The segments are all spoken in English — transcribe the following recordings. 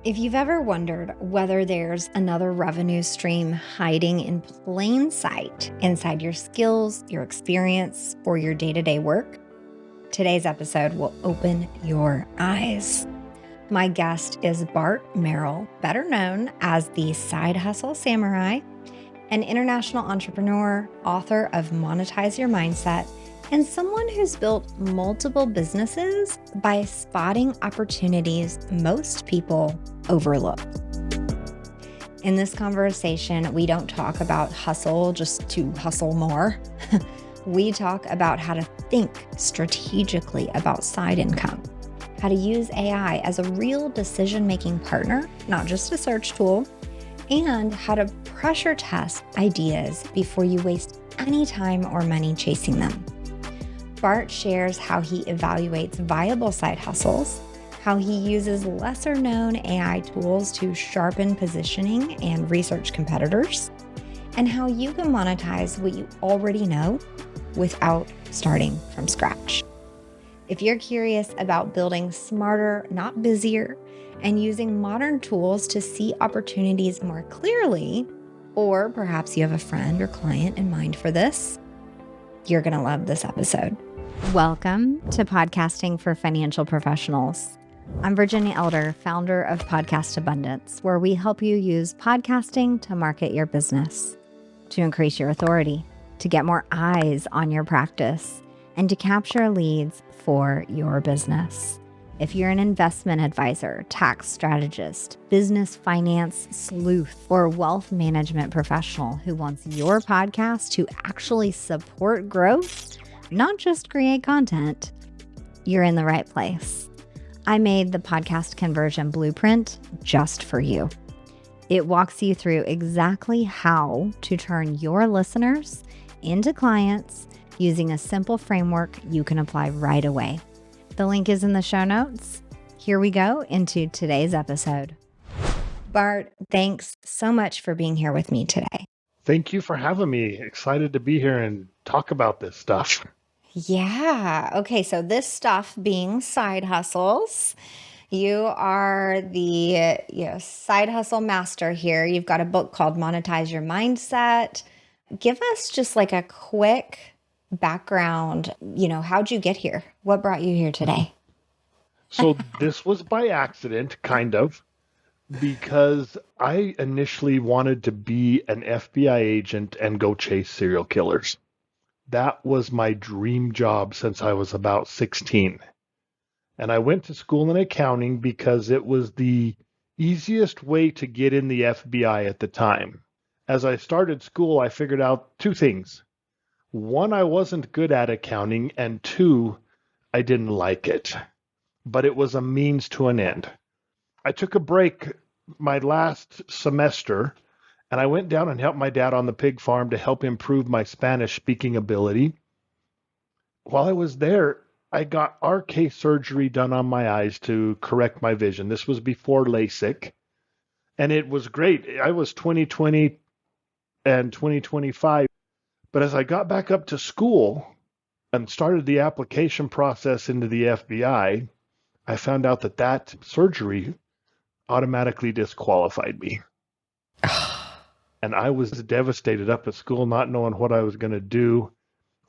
If you've ever wondered whether there's another revenue stream hiding in plain sight inside your skills, your experience, or your day-to-day work, today's episode will open your eyes. My guest is Bart Merrill, better known as the Side Hustle Samurai, an international entrepreneur, author of Monetize Your Mindset, and someone who's built multiple businesses by spotting opportunities most people overlook. In this conversation, we don't talk about hustle just to hustle more. We talk about how to think strategically about side income, how to use AI as a real decision-making partner, not just a search tool, and how to pressure test ideas before you waste any time or money chasing them. Bart shares how he evaluates viable side hustles, how he uses lesser-known AI tools to sharpen positioning and research competitors, and how you can monetize what you already know without starting from scratch. If you're curious about building smarter, not busier, and using modern tools to see opportunities more clearly, or perhaps you have a friend or client in mind for this, you're going to love this episode. Welcome to Podcasting for Financial Professionals. I'm Virginia Elder, founder of Podcast Abundance, where we help you use podcasting to market your business, to increase your authority, to get more eyes on your practice, and to capture leads for your business. If you're an investment advisor, tax strategist, business finance sleuth, or wealth management professional who wants your podcast to actually support growth, not just create content, you're in the right place. I made the podcast conversion blueprint just for you. It walks you through exactly how to turn your listeners into clients using a simple framework you can apply right away. The link is in the show notes. Here we go into today's episode. Bart, thanks so much for being here with me today. Thank you for having me. Excited to be here and talk about this stuff. Yeah. Okay. So this stuff being side hustles, you are the side hustle master here. You've got a book called Monetize Your Mindset. Give us just like a quick background. How'd you get here? What brought you here today? So this was by accident, kind of, because I initially wanted to be an FBI agent and go chase serial killers. That was my dream job since I was about 16. And I went to school in accounting because it was the easiest way to get in the FBI at the time. As I started school, I figured out two things. One, I wasn't good at accounting, and two, I didn't like it. But it was a means to an end. I took a break my last semester, and I went down and helped my dad on the pig farm to help improve my Spanish speaking ability. While I was there, I got RK surgery done on my eyes to correct my vision. This was before LASIK, and it was great. I was 2020 and 2025. But as I got back up to school and started the application process into the FBI, I found out that surgery automatically disqualified me. And I was devastated up at school, not knowing what I was going to do.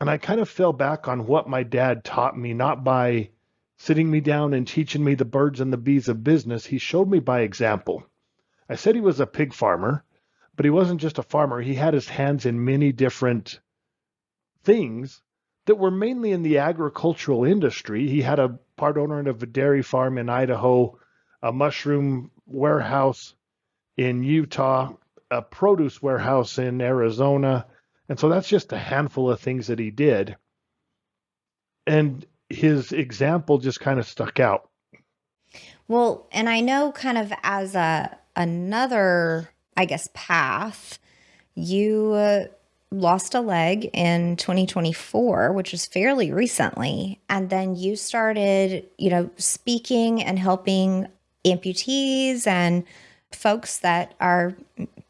And I kind of fell back on what my dad taught me, not by sitting me down and teaching me the birds and the bees of business. He showed me by example. I said he was a pig farmer, but he wasn't just a farmer. He had his hands in many different things that were mainly in the agricultural industry. He had a part owner of a dairy farm in Idaho, a mushroom warehouse in Utah, a produce warehouse in Arizona. And so that's just a handful of things that he did. And his example just kind of stuck out. Well, and I know kind of as another, path, you lost a leg in 2024, which is fairly recently. And then you started, speaking and helping amputees and folks that are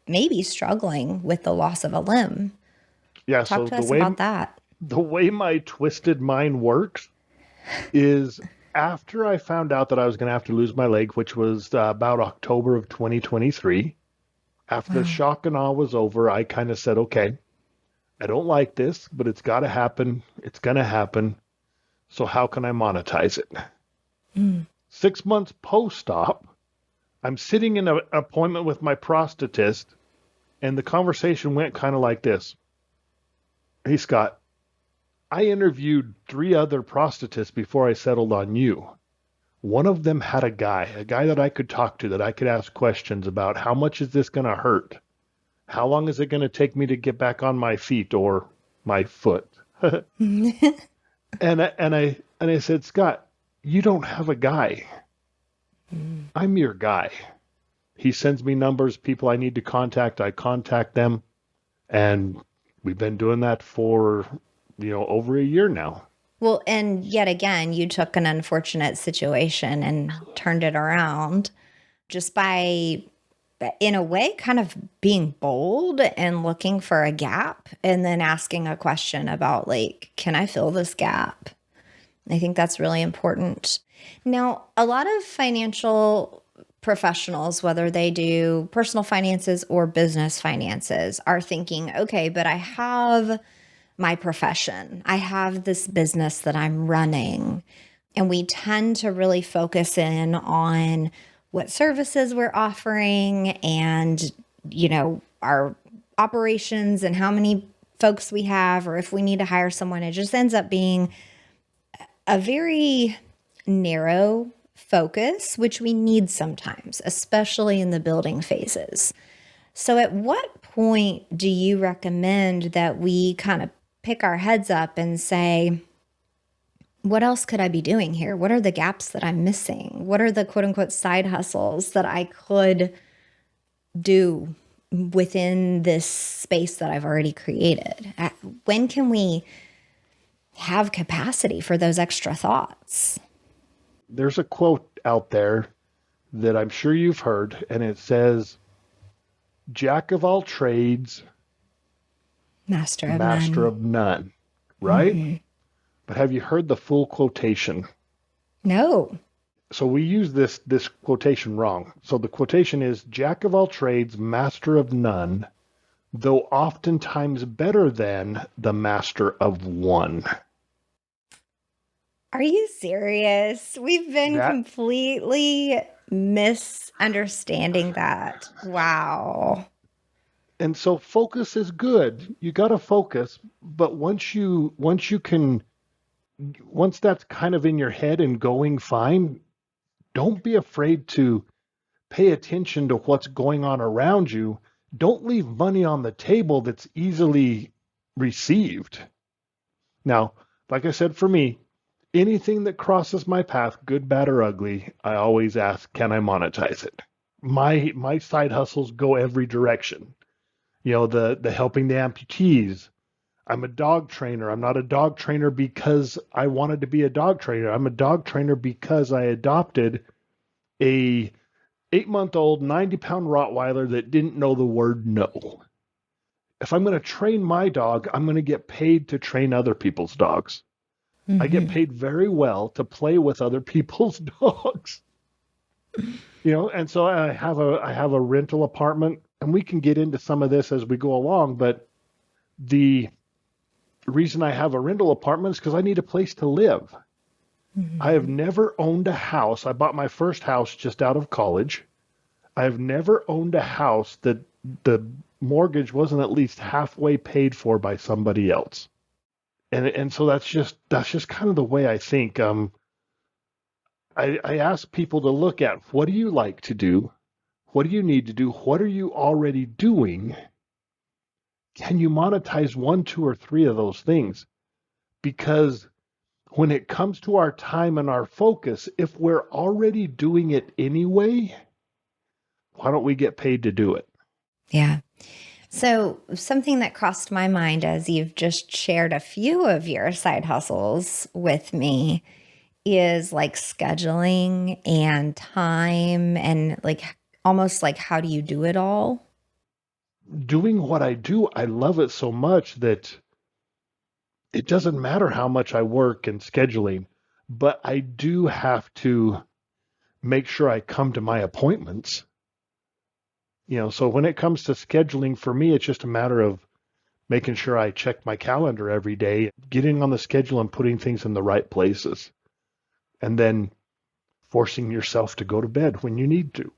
maybe struggling with the loss of a limb. Yeah, Talk to us about that. The way my twisted mind works is after I found out that I was going to have to lose my leg, which was about October of 2023, after the Wow. shock and awe was over, I kind of said, okay, I don't like this, but it's got to happen. It's going to happen. So how can I monetize it? Mm. 6 months post-op, I'm sitting in an appointment with my prosthetist, and the conversation went kind of like this. Hey, Scott, I interviewed 3 other prosthetists before I settled on you. One of them had a guy that I could talk to, that I could ask questions about. How much is this going to hurt? How long is it going to take me to get back on my feet or my foot? And I said, Scott, you don't have a guy. I'm your guy. He sends me numbers, people I need to contact. I contact them, and we've been doing that for over a year now. Well, and yet again, you took an unfortunate situation and turned it around just by, in a way, kind of being bold and looking for a gap and then asking a question about, like, can I fill this gap? I think that's really important. Now, a lot of financial professionals, whether they do personal finances or business finances, are thinking, okay, but I have my profession, I have this business that I'm running. And we tend to really focus in on what services we're offering and, our operations and how many folks we have, or if we need to hire someone. It just ends up being a very narrow focus, which we need sometimes, especially in the building phases. So, at what point do you recommend that we kind of pick our heads up and say, what else could I be doing here? What are the gaps that I'm missing? What are the quote unquote side hustles that I could do within this space that I've already created? When can we have capacity for those extra thoughts? There's a quote out there that I'm sure you've heard, and it says, Jack of all trades, Master of master none. of none, right? Mm-hmm. But have you heard the full quotation? No. So we use this quotation wrong. So the quotation is, Jack of all trades, master of none, though oftentimes better than the master of one. Are you serious? We've been That completely misunderstanding that. Wow. and so focus is good. You got to focus, but once that's kind of in your head and going fine, don't be afraid to pay attention to what's going on around you. Don't leave money on the table that's easily received. Now, like I said, for me, anything that crosses my path, good, bad, or ugly, I always ask, can I monetize it? My side hustles go every direction. The helping the amputees. I'm a dog trainer. I'm not a dog trainer because I wanted to be a dog trainer. I'm a dog trainer because I adopted a 8-month-old 90-pound Rottweiler that didn't know the word no. If I'm going to train my dog, I'm going to get paid to train other people's dogs. I get Mm-hmm. paid very well to play with other people's dogs. And so I have a rental apartment, and we can get into some of this as we go along, but the reason I have a rental apartment is because I need a place to live. I have Mm-hmm. never owned a house. I bought my first house just out of college. I have never owned a house that the mortgage wasn't at least halfway paid for by somebody else. And so that's just kind of the way I think. I ask people to look at, what do you like to do? What do you need to do? What are you already doing? Can you monetize 1, 2, or 3 of those things? Because when it comes to our time and our focus, if we're already doing it anyway, why don't we get paid to do it? Yeah. So, something that crossed my mind as you've just shared a few of your side hustles with me is like scheduling and time and like almost like how do you do it all? Doing what I do, I love it so much that it doesn't matter how much I work and scheduling. but I do have to make sure I come to my appointments. So when it comes to scheduling for me, it's just a matter of making sure I check my calendar every day, getting on the schedule and putting things in the right places, and then forcing yourself to go to bed when you need to.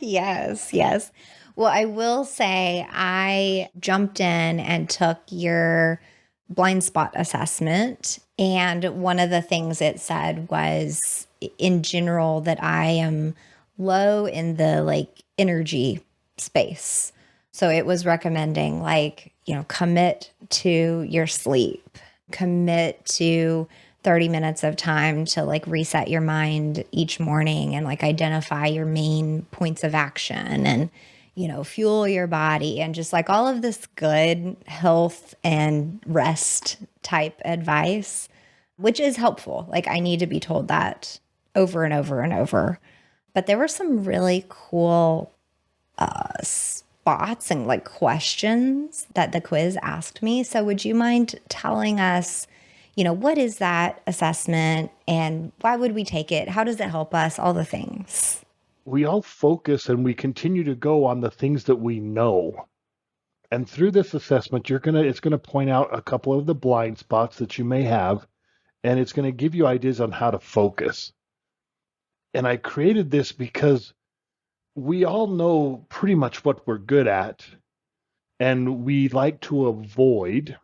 Yes, yes. Well, I will say I jumped in and took your blind spot assessment. And one of the things it said was, in general, that I am low in the energy space. So it was recommending, commit to your sleep, commit to 30 minutes of time to reset your mind each morning and identify your main points of action and fuel your body and just all of this good health and rest type advice, which is helpful. I need to be told that over and over and over. But there were some really cool spots and questions that the quiz asked me. So would you mind telling us, what is that assessment and why would we take it? How does it help us? All the things. We all focus and we continue to go on the things that we know. And through this assessment, it's going to point out a couple of the blind spots that you may have, and it's going to give you ideas on how to focus. And I created this because we all know pretty much what we're good at, and we like to avoid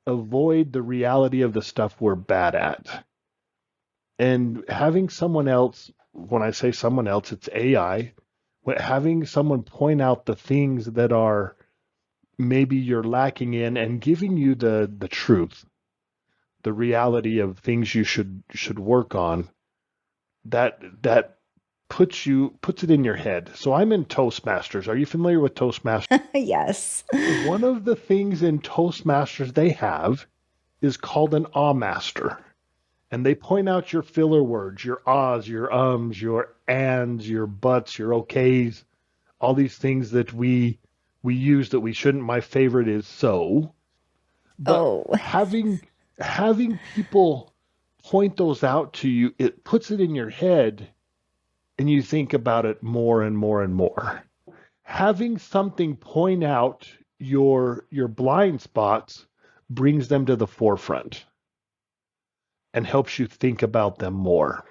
the reality of the stuff we're bad at. And having someone else, when I say someone else, it's AI, having someone point out the things that are maybe you're lacking in and giving you the truth, the reality of things you should work on, that puts it in your head. So I'm in Toastmasters. Are you familiar with Toastmasters? Yes. One of the things in Toastmasters they have is called an awe master. And they point out your filler words, your ahs, your ums, your ands, your buts, your okays, all these things that we use that we shouldn't. My favorite is so. But Oh, having people point those out to you, it puts it in your head and you think about it more and more and more. Having something point out your blind spots brings them to the forefront and helps you think about them more.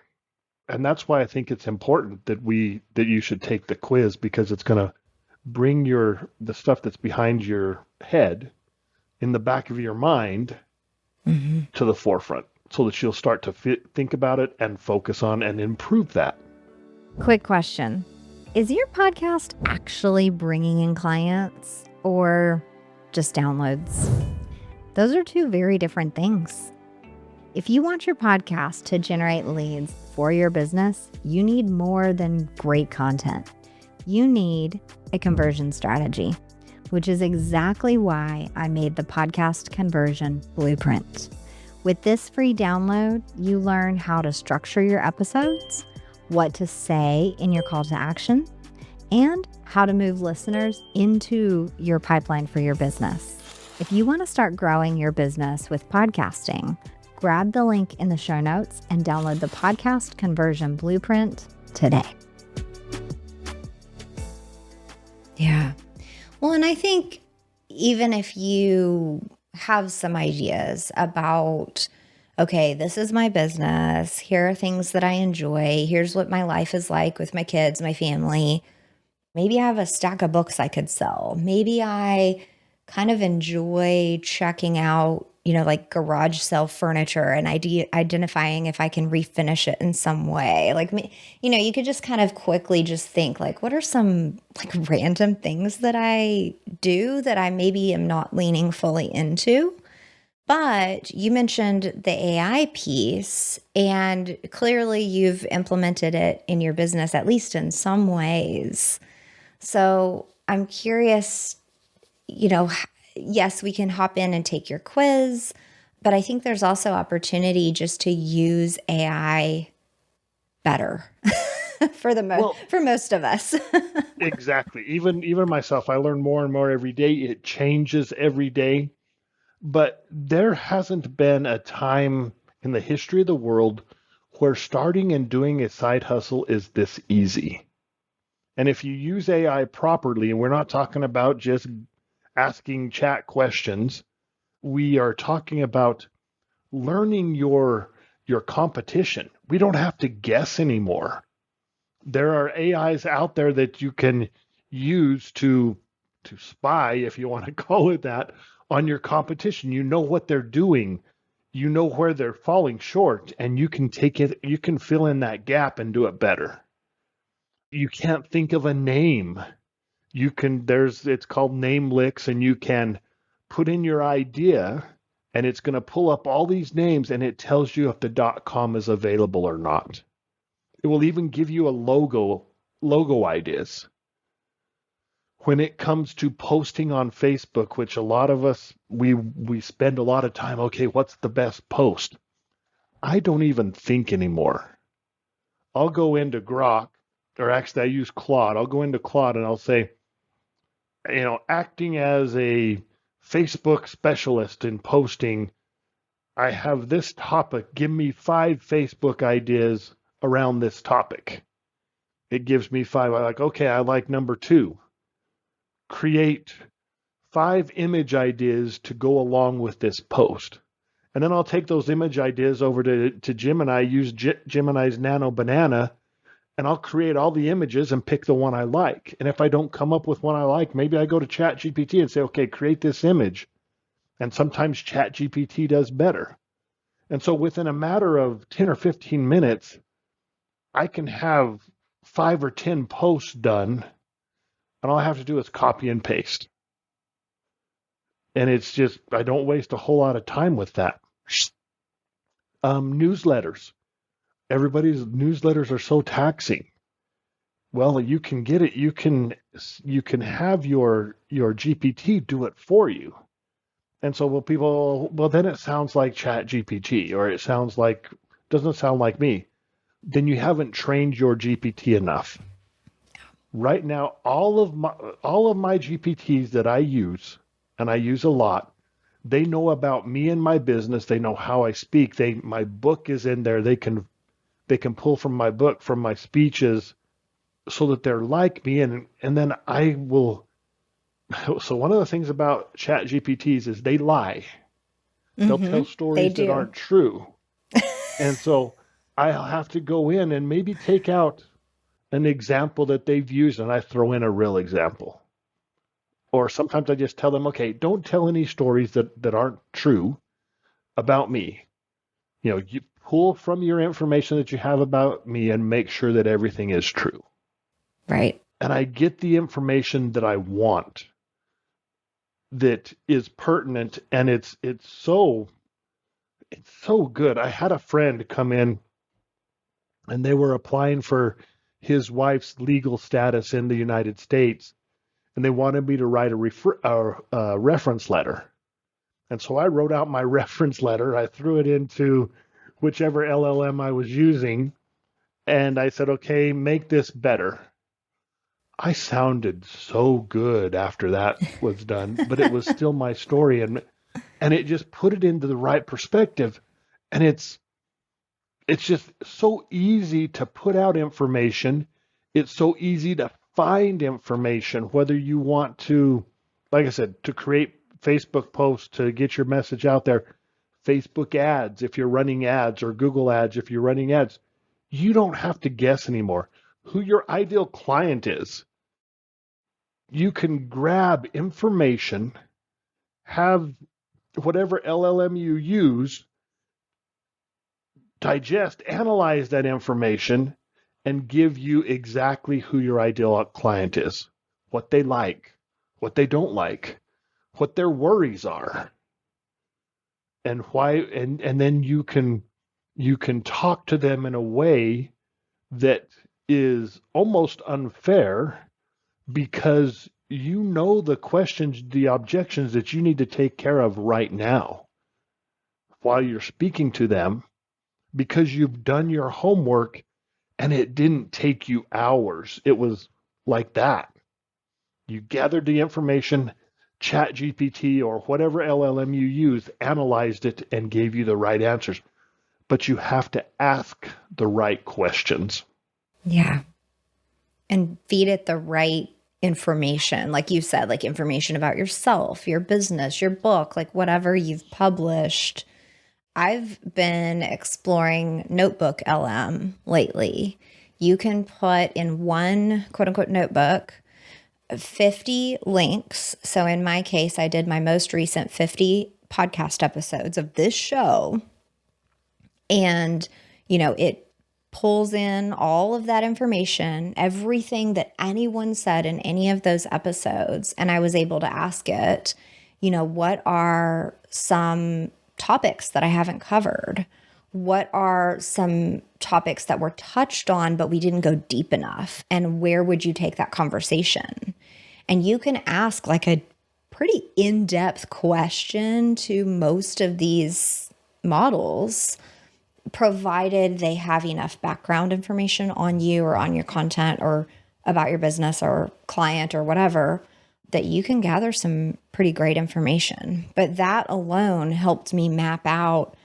And that's why I think it's important that you should take the quiz, because it's going to bring the stuff that's behind your head in the back of your mind to the forefront, so that you'll start to think about it and focus on and improve that. quick question. Is your podcast actually bringing in clients or just downloads? Those are two very different things. If you want your podcast to generate leads for your business, you need more than great content. You need a conversion strategy, which is exactly why I made the podcast conversion blueprint. With this free download, you learn how to structure your episodes, what to say in your call to action, and how to move listeners into your pipeline for your business. If you want to start growing your business with podcasting, grab the link in the show notes and download the podcast conversion blueprint today. Yeah. Well, and I think even if you have some ideas about, okay, this is my business, here are things that I enjoy, here's what my life is like with my kids, my family, maybe I have a stack of books I could sell. Maybe I kind of enjoy checking out, garage sale furniture and identifying if I can refinish it in some way. You could just kind of quickly just think what are some random things that I do that I maybe am not leaning fully into. But you mentioned the AI piece, and clearly you've implemented it in your business, at least in some ways. So I'm curious, yes, we can hop in and take your quiz, but I think there's also opportunity just to use AI better for most of us. Exactly. Even myself, I learn more and more every day. It changes every day. But there hasn't been a time in the history of the world where starting and doing a side hustle is this easy. And if you use AI properly, and we're not talking about just asking chat questions, we are talking about learning your competition. We don't have to guess anymore. There are AIs out there that you can use to spy, if you want to call it that, on your competition. You know what they're doing. You know where they're falling short, and you can fill in that gap and do it better. You can't think of a name. It's called name licks, and you can put in your idea, and it's going to pull up all these names, and it tells you if the .com is available or not. It will even give you a logo ideas. When it comes to posting on Facebook, which a lot of us we spend a lot of time, okay, what's the best post? I don't even think anymore. I'll go into Grok, or actually I use Claude. I'll go into Claude and I'll say, acting as a Facebook specialist in posting, I have this topic. Give me 5 Facebook ideas around this topic. It gives me 5. I like, okay, I like number 2. Create 5 image ideas to go along with this post. And then I'll take those image ideas over to Gemini, use Gemini's Nano Banana, and I'll create all the images and pick the one I like. And if I don't come up with one I like, maybe I go to ChatGPT and say, okay, create this image. And sometimes ChatGPT does better. And so within a matter of 10 or 15 minutes, I can have 5 or 10 posts done, and all I have to do is copy and paste. And it's just, I don't waste a whole lot of time with that. Newsletters. Everybody's newsletters are so taxing. Well, you can get it. You can have your GPT do it for you. And so well, then it sounds like Chat GPT, or doesn't sound like me. Then you haven't trained your GPT enough. Right now, all of my GPTs that I use, and I use a lot, they know about me and my business. They know how I speak. My book is in there. They can pull from my book, from my speeches, so that they're like me. And then I will. So one of the things about Chat GPTs is they lie. They'll tell stories that aren't true. And so I'll have to go in and maybe take out an example that they've used, and I throw in a real example. Or sometimes I just tell them, okay, don't tell any stories that aren't true about me. You pull from your information that you have about me and make sure that everything is true. Right. And I get the information that I want, that is pertinent, and it's so good. I had a friend come in, and they were applying for his wife's legal status in the United States, and they wanted me to write a reference letter. And so I wrote out my reference letter. I threw it into whichever LLM I was using, and I said, okay, make this better. I sounded so good after that was done, but it was still my story, and it just put it into the right perspective. And it's just so easy to put out information. It's so easy to find information, whether you want to, like I said, to create Facebook posts to get your message out there, Facebook ads if you're running ads, or Google ads if you're running ads. You don't have to guess anymore who your ideal client is. You can grab information, have whatever LLM you use digest, analyze that information, and give you exactly who your ideal client is, what they like, what they don't like, what their worries are, and why. And then you can talk to them in a way that is almost unfair, because you know the questions, the objections that you need to take care of right now while you're speaking to them, because you've done your homework, and it didn't take you hours. It was like that. You gathered the information, Chat GPT or whatever LLM you use analyzed it and gave you the right answers. but you have to ask the right questions. Yeah. And feed it the right information. Like you said, like information about yourself, your business, your book, like whatever you've published. I've been exploring Notebook LM lately. You can put in one quote unquote notebook 50 links. So in my case, I did my most recent 50 podcast episodes of this show. And, it pulls in all of that information, everything that anyone said in any of those episodes. And I was able to ask it, what are some topics that I haven't covered? What are some topics that were touched on, but we didn't go deep enough? And where would you take that conversation? And you can ask like a pretty in depth question to most of these models, provided they have enough background information on you or on your content or about your business or client or whatever, that you can gather some pretty great information. But that alone helped me map out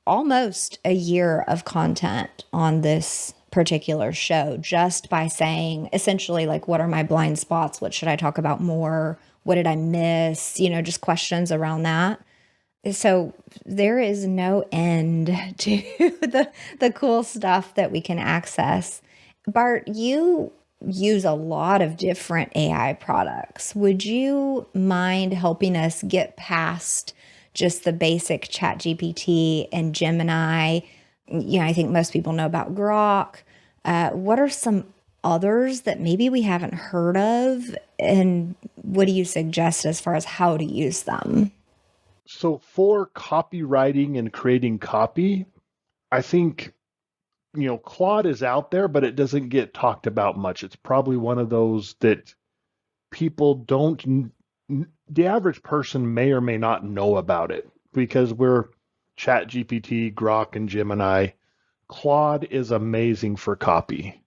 almost a year of content on this particular show, just by saying essentially, like, what are my blind spots? What should I talk about more? What did I miss? Just questions around that. So there is no end to the cool stuff that we can access. Bart, you use a lot of different AI products. Would you mind helping us get past just the basic Chat GPT and Gemini? I think most people know about Grok. What are some others that maybe we haven't heard of? And what do you suggest as far as how to use them? So for copywriting and creating copy, I think, Claude is out there, but it doesn't get talked about much. It's probably one of those that people don't, the average person may or may not know about it because we're Chat GPT, Grok, and Gemini. Claude is amazing for copy.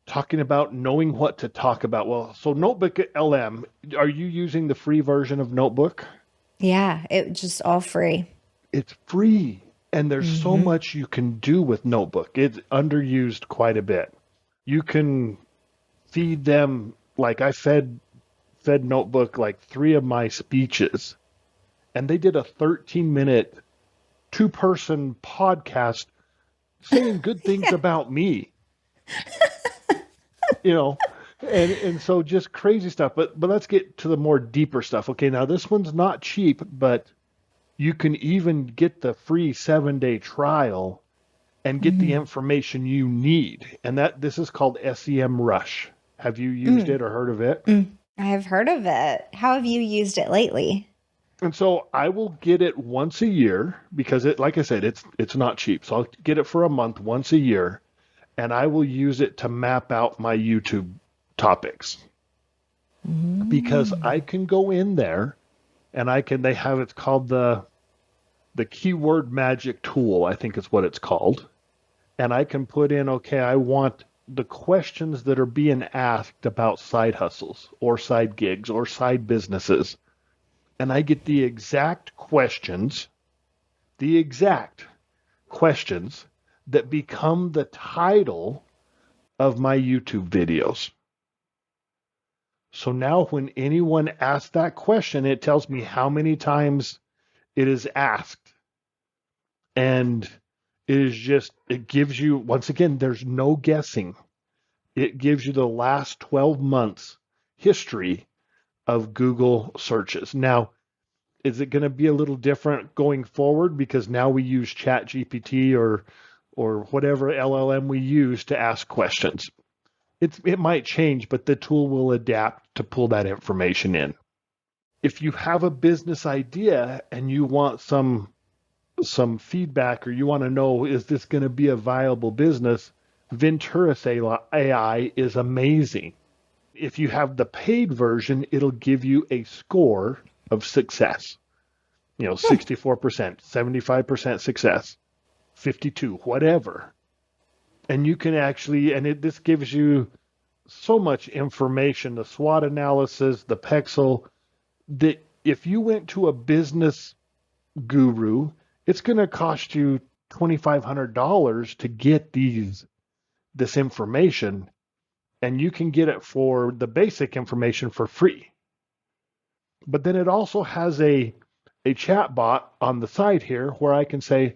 Talking about knowing what to talk about. Well, so Notebook LM, are you using the free version of Notebook? Yeah, it just all free. It's free. And there's so Mm-hmm. much you can do with Notebook. It's underused quite a bit. You can feed them, like I fed Notebook like 3 of my speeches, and they did a 13-minute two-person podcast saying good things Yeah. about me, you know. And so just crazy stuff. But let's get to the more deeper stuff. Okay, now this one's not cheap, but you can even get the free 7-day trial and get the Mm, information you need. And that this is called SEM Rush. Have you used mm, it or heard of it? mm. I have heard of it. How have you used it lately? And so I will get it once a year because it, like I said, it's not cheap. So I'll get it for a month once a year, and I will use it to map out my YouTube topics because I Mm. can go in there and they have, it's called the keyword magic tool, I think is what it's called. And I can put in, okay, I want the questions that are being asked about side hustles or side gigs or side businesses. And I get the exact questions that become the title of my YouTube videos. So now when anyone asks that question, it tells me how many times it is asked. And it gives you, once again, there's no guessing. It gives you the last 12 months history of Google searches. Now, is it going to be a little different going forward because now we use Chat GPT or whatever LLM we use to ask questions? It might change, but the tool will adapt to pull that information in. If you have a business idea and you want some feedback or you want to know, is this going to be a viable business? Venturus AI is amazing. If you have the paid version, it'll give you a score of success. 64%, 75% success, 52, whatever. And you can actually, this gives you so much information, the SWOT analysis, the Pexel, that if you went to a business guru, it's going to cost you $2,500 to get this information, and you can get it for the basic information for free. But then it also has a chat bot on the side here where I can say,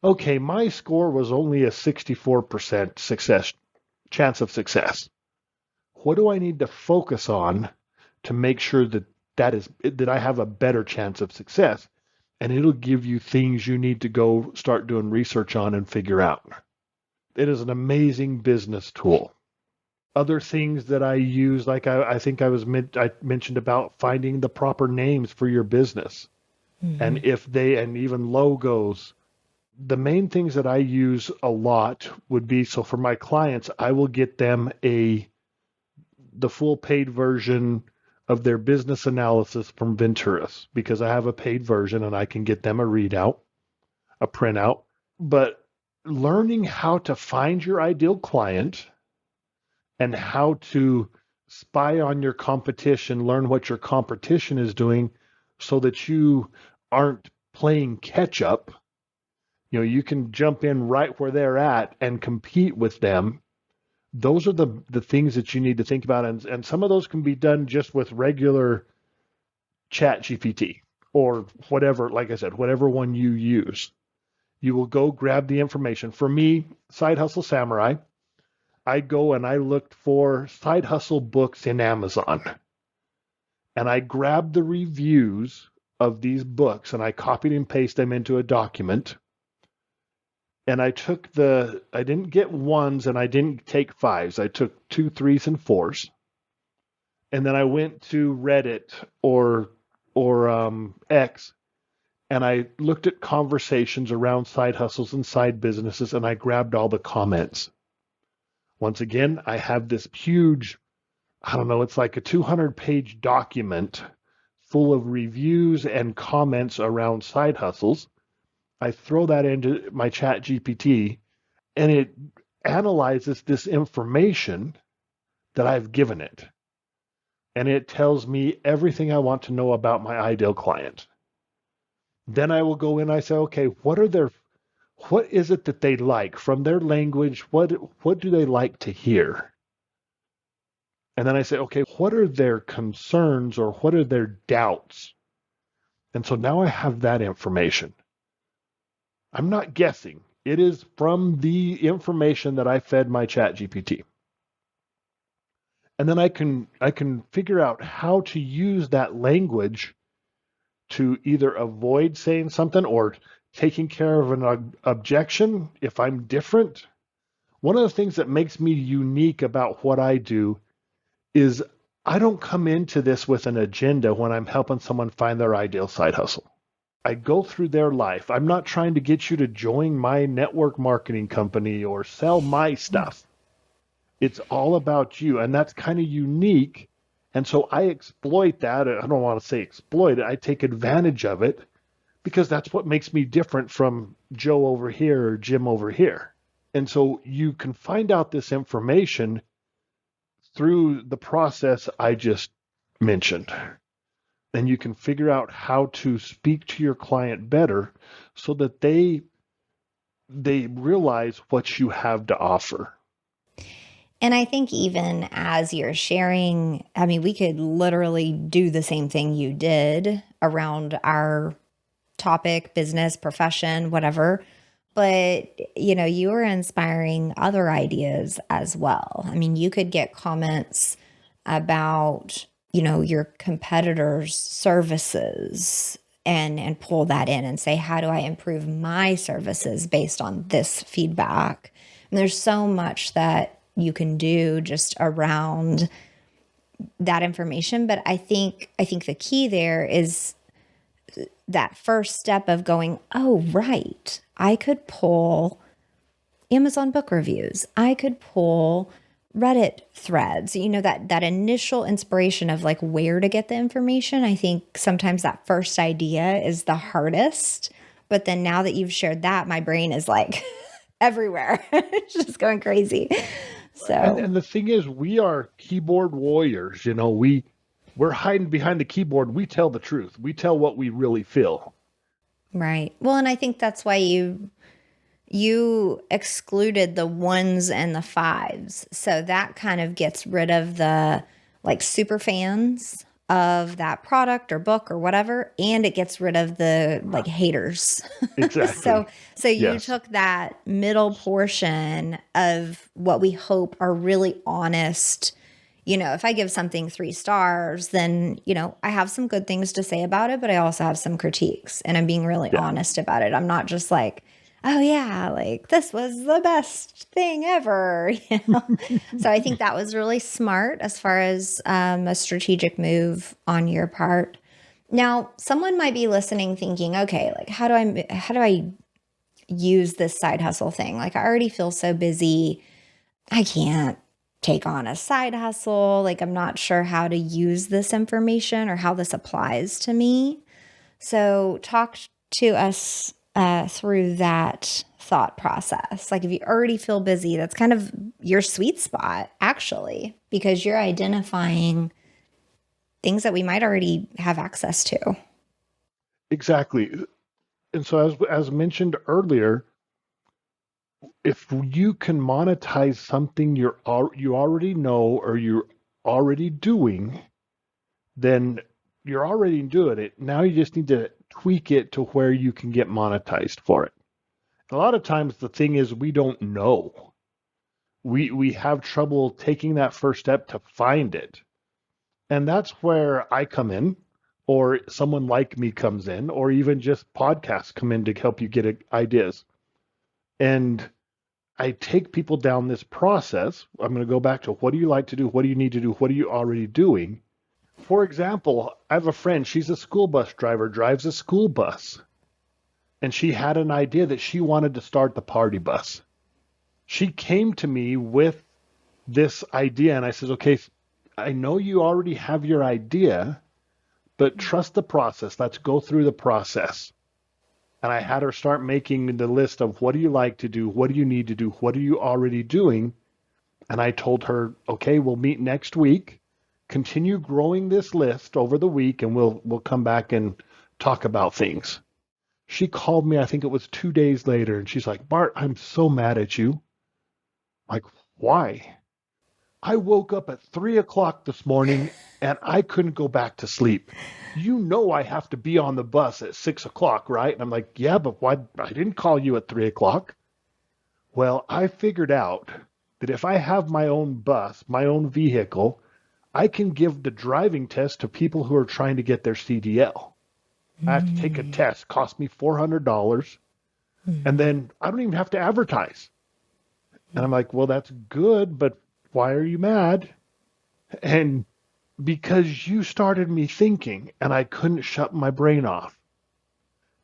okay, my score was only a 64% chance of success. What do I need to focus on to make sure that I have a better chance of success? And it'll give you things you need to go start doing research on and figure out. It is an amazing business tool. Other things that I use, like I think I mentioned about finding the proper names for your business, and even logos. The main things that I use a lot would be, so for my clients, I will get them the full paid version of their business analysis from Venturis, because I have a paid version and I can get them a readout, a printout. But learning how to find your ideal client and how to spy on your competition, learn what your competition is doing so that you aren't playing catch up. You can jump in right where they're at and compete with them. Those are the things that you need to think about. And some of those can be done just with regular Chat GPT or whatever, like I said, whatever one you use. You will go grab the information. For me, Side Hustle Samurai, I go and I looked for side hustle books in Amazon. And I grabbed the reviews of these books and I copied and pasted them into a document. And I didn't get ones and I didn't take fives. I took 2, 3s, and 4s. And then I went to Reddit or X, and I looked at conversations around side hustles and side businesses, and I grabbed all the comments. Once again, I have this huge, I don't know, it's like a 200-page document full of reviews and comments around side hustles. I throw that into my Chat GPT, and it analyzes this information that I've given it. And it tells me everything I want to know about my ideal client. Then I will go in, I say, okay, what is it that they like from their language? What do they like to hear? And then I say, okay, what are their concerns or what are their doubts? And so now I have that information. I'm not guessing. It is from the information that I fed my Chat GPT. And then I can figure out how to use that language to either avoid saying something or taking care of an objection if I'm different. One of the things that makes me unique about what I do is I don't come into this with an agenda when I'm helping someone find their ideal side hustle. I go through their life. I'm not trying to get you to join my network marketing company or sell my stuff. It's all about you, and that's kind of unique. And so I exploit that. I don't want to say exploit it. I take advantage of it because that's what makes me different from Joe over here or Jim over here. And so you can find out this information through the process I just mentioned. And you can figure out how to speak to your client better so that they realize what you have to offer. And I think even as you're sharing, I mean, we could literally do the same thing you did around our topic, business, profession, whatever. But, you are inspiring other ideas as well. I mean, you could get comments about, your competitors' services and pull that in and say, how do I improve my services based on this feedback? And there's so much that you can do just around that information. But I think the key there is that first step of going, oh, right, I could pull Amazon book reviews. I could pull Reddit threads, that initial inspiration of like where to get the information. I think sometimes that first idea is the hardest. But then now that you've shared that, my brain is like everywhere. It's just going crazy. So, and the thing is, we are keyboard warriors. We're hiding behind the keyboard. We tell the truth. We tell what we really feel. right. Well, and I think that's why you you excluded the ones and the fives. So that kind of gets rid of the like super fans of that product or book or whatever, and it gets rid of the like haters. so Exactly. so you Yes. took that middle portion of what we hope are really honest. If I give something 3 stars, then, I have some good things to say about it, but I also have some critiques and I'm being really Yeah. honest about it. I'm not just like, oh yeah, like this was the best thing ever, So I think that was really smart as far as a strategic move on your part. Now, someone might be listening thinking, okay, like how do I use this side hustle thing? Like I already feel so busy. I can't take on a side hustle. Like, I'm not sure how to use this information or how this applies to me. So, talk to us through that thought process. Like, if you already feel busy, that's kind of your sweet spot, actually, because you're identifying things that we might already have access to. Exactly. And so as mentioned earlier, if you can monetize something you already know or you're already doing, then you're already doing it. Now you just need to tweak it to where you can get monetized for it. A lot of times the thing is we don't know. We have trouble taking that first step to find it. And that's where I come in, or someone like me comes in, or even just podcasts come in to help you get ideas. And I take people down this process. I'm going to go back to what do you like to do? What do you need to do? What are you already doing? For example, I have a friend, she's a school bus driver, drives a school bus, and she had an idea that she wanted to start the party bus. She came to me with this idea, and I said, okay, I know you already have your idea, but trust the process. Let's go through the process. And I had her start making the list of what do you like to do? What do you need to do? What are you already doing? And I told her, okay, we'll meet next week. Continue growing this list over the week and we'll come back and talk about things. She called me, I think it was 2 days later, and she's like, Bart, I'm so mad at you. I'm like, why? I woke up at 3 o'clock this morning and I couldn't go back to sleep. You know I have to be on the bus at 6 o'clock, right? And I'm like, yeah, but why? I didn't call you at 3 o'clock. Well, I figured out that if I have my own bus, my own vehicle, I can give the driving test to people who are trying to get their CDL. I have to take a test, cost me $400, and then I don't even have to advertise. And I'm like, well, that's good, but why are you mad? And because you started me thinking and I couldn't shut my brain off.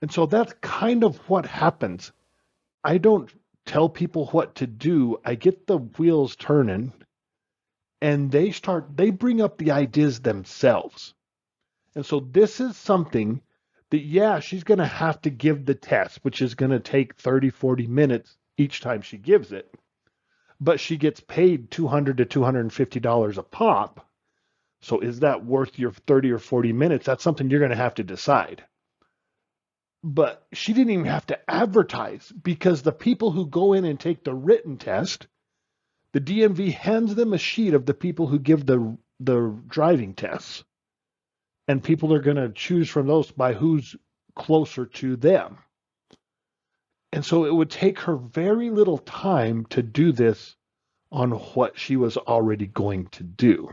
And so that's kind of what happens. I don't tell people what to do. I get the wheels turning and they bring up the ideas themselves. And so this is something that, yeah, she's going to have to give the test, which is going to take 30, 40 minutes each time she gives it. But she gets paid $200 to $250 a pop. So is that worth your 30 or 40 minutes? That's something you're going to have to decide. But she didn't even have to advertise because the people who go in and take the written test, the DMV hands them a sheet of the people who give the driving tests. And people are going to choose from those by who's closer to them. And so it would take her very little time to do this on what she was already going to do.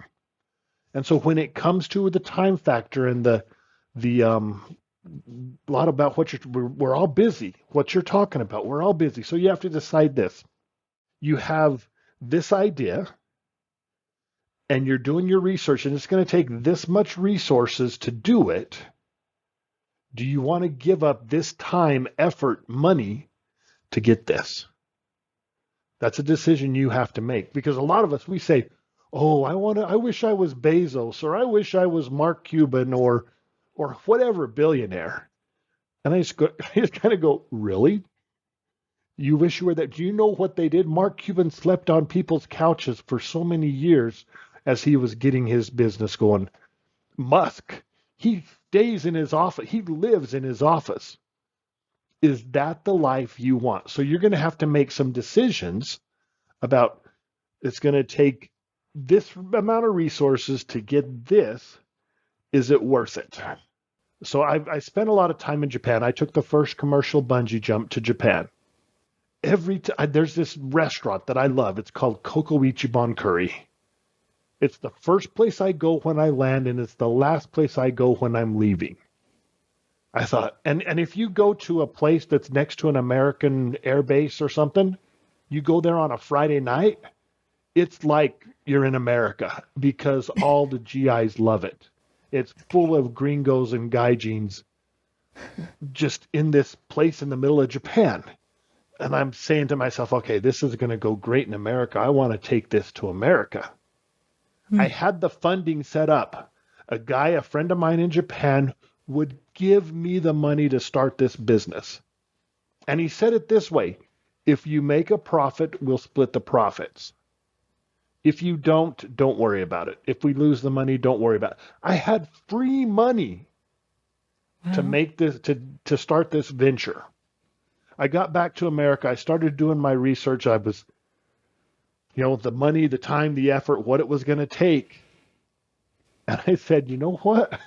And so when it comes to the time factor and the a lot about what we're all busy. What you're talking about, we're all busy. So you have to decide this. You have this idea and you're doing your research and it's going to take this much resources to do it. Do you want to give up this time, effort, money to get this? That's a decision you have to make because a lot of us we say, "Oh, I wish I was Bezos or I wish I was Mark Cuban or whatever billionaire." And I just kind of go, "Really? You wish you were that?" Do you know what they did? Mark Cuban slept on people's couches for so many years as he was getting his business going. Musk, he stays in his office. He lives in his office. Is that the life you want? So you're going to have to make some decisions about, it's going to take this amount of resources to get this. Is it worth it? So I spent a lot of time in Japan. I took the first commercial bungee jump to Japan. There's this restaurant that I love. It's called Koko Ichiban Curry. It's the first place I go when I land, and it's the last place I go when I'm leaving. I thought, and if you go to a place that's next to an American air base or something, you go there on a Friday night, it's like you're in America because all the GIs love it. It's full of gringos and gaijins just in this place in the middle of Japan. And I'm saying to myself, okay, this is going to go great in America. I want to take this to America. I had the funding set up. A friend of mine in Japan, would give me the money to start this business. And he said it this way: if you make a profit, we'll split the profits. If you don't worry about it. If we lose the money, don't worry about it. I had free money to make this, to start this venture. I got back to America. I started doing my research. I was, the money, the time, the effort, what it was going to take. And I said, you know what?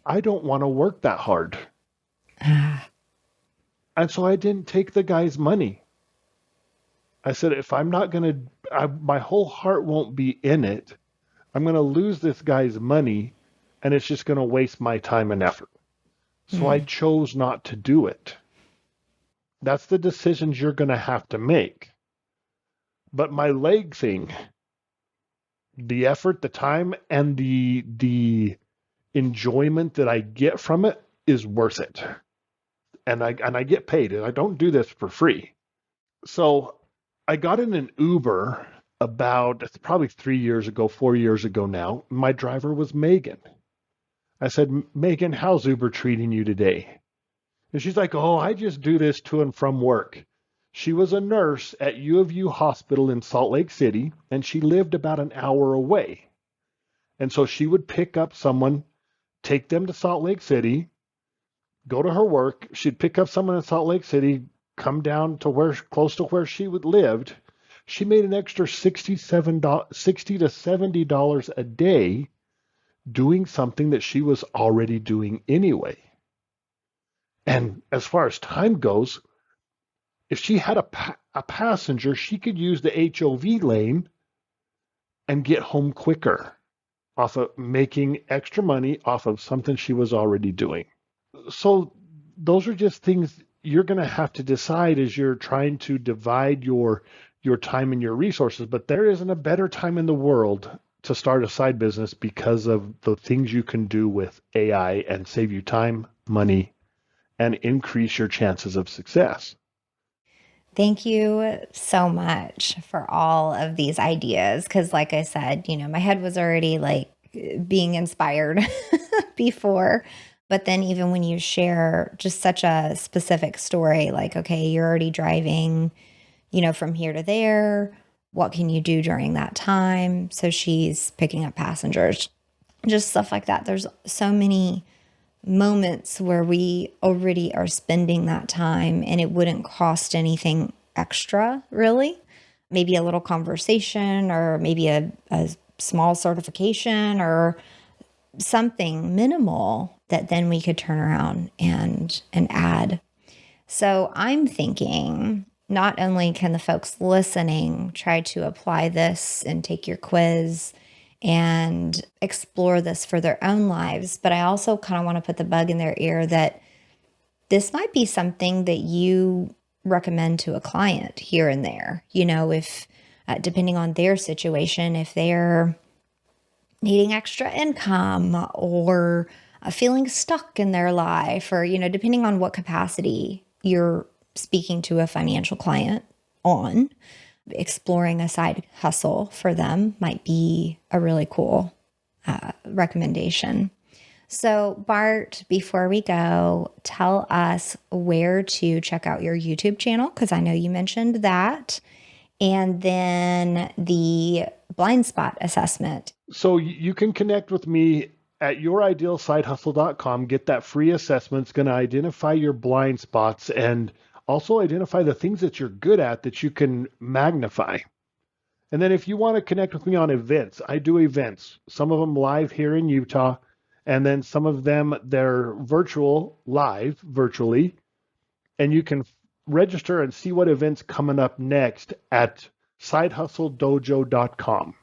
I don't want to work that hard. And so I didn't take the guy's money. I said, if I'm not going to, my whole heart won't be in it. I'm going to lose this guy's money, and it's just going to waste my time and effort. So I chose not to do it. That's the decisions you're going to have to make. But my leg thing, the effort, the time, and the enjoyment that I get from it is worth it. And I get paid, and I don't do this for free. So I got in an Uber it's probably 3 years ago, 4 years ago now. My driver was Megan. I said, Megan, how's Uber treating you today? And she's like, oh, I just do this to and from work. She was a nurse at U of U Hospital in Salt Lake City, and she lived about an hour away. And so she would pick up someone, take them to Salt Lake City, go to her work. She'd pick up someone in Salt Lake City, come down to close to where she lived. She made an extra $60 to $70 a day doing something that she was already doing anyway. And as far as time goes, if she had a passenger, she could use the HOV lane and get home quicker off of making extra money off of something she was already doing. So those are just things you're going to have to decide as you're trying to divide your time and your resources. But there isn't a better time in the world to start a side business because of the things you can do with AI and save you time, money, and increase your chances of success. Thank you so much for all of these ideas. Because, like I said, my head was already like being inspired before. But then, even when you share just such a specific story, like, okay, you're already driving, from here to there. What can you do during that time? So she's picking up passengers, just stuff like that. There's so many moments where we already are spending that time and it wouldn't cost anything extra, really. Maybe a little conversation or maybe a small certification or something minimal that then we could turn around and add. So I'm thinking not only can the folks listening try to apply this and take your quiz and explore this for their own lives, but I also kind of want to put the bug in their ear that this might be something that you recommend to a client here and there. If depending on their situation, if they're needing extra income or feeling stuck in their life, or depending on what capacity you're speaking to a financial client on, exploring a side hustle for them might be a really cool recommendation. So, Bart, before we go, tell us where to check out your YouTube channel, because I know you mentioned that, and then the blind spot assessment. So you can connect with me at youridealsidehustle.com. Get that free assessment. It's going to identify your blind spots and also identify the things that you're good at that you can magnify. And then if you want to connect with me on events, I do events, some of them live here in Utah, and then some of them they're virtually, and you can register and see what events coming up next at sidehustledojo.com.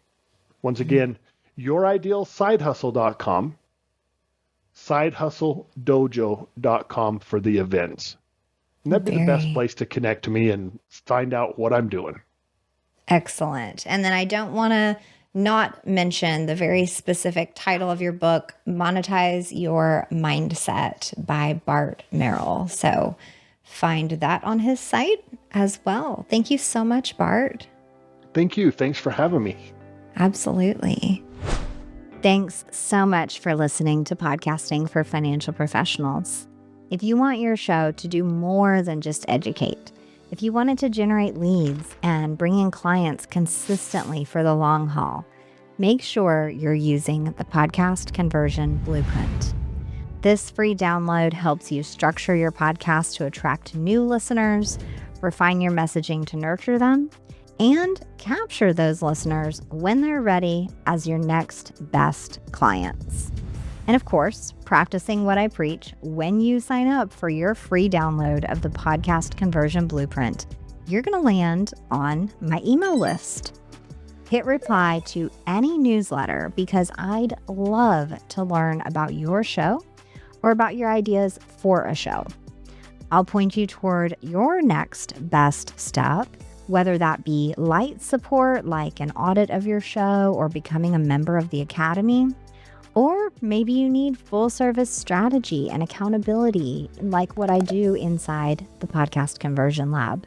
Once again, youridealsidehustle.com, sidehustledojo.com for the events. And that'd be the best place to connect to me and find out what I'm doing. Excellent. And then I don't want to not mention the very specific title of your book, Monetize Your Mindset by Bart Merrill. So find that on his site as well. Thank you so much, Bart. Thank you. Thanks for having me. Absolutely. Thanks so much for listening to Podcasting for Financial Professionals. If you want your show to do more than just educate, if you want it to generate leads and bring in clients consistently for the long haul, make sure you're using the Podcast Conversion Blueprint. This free download helps you structure your podcast to attract new listeners, refine your messaging to nurture them, and capture those listeners when they're ready as your next best clients. And of course, practicing what I preach when you sign up for your free download of the Podcast Conversion Blueprint, you're going to land on my email list. Hit reply to any newsletter because I'd love to learn about your show or about your ideas for a show. I'll point you toward your next best step, whether that be light support like an audit of your show or becoming a member of the Academy, or maybe you need full service strategy and accountability like what I do inside the Podcast Conversion Lab.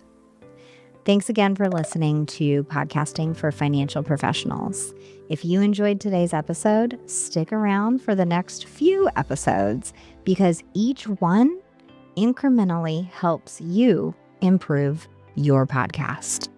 Thanks again for listening to Podcasting for Financial Professionals. If you enjoyed today's episode, stick around for the next few episodes because each one incrementally helps you improve your podcast.